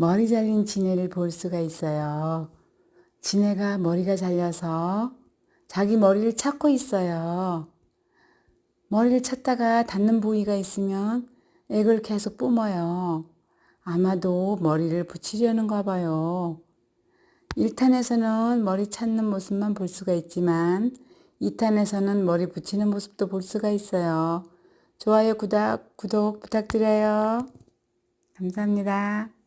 머리 잘린 지네를 볼 수가 있어요. 지네가 머리가 잘려서 자기 머리를 찾고 있어요. 머리를 찾다가 닿는 부위가 있으면 액을 계속 뿜어요. 아마도 머리를 붙이려는가 봐요. 1탄에서는 머리 찾는 모습만 볼 수가 있지만 2탄에서는 머리 붙이는 모습도 볼 수가 있어요. 좋아요, 구독 부탁드려요. 감사합니다.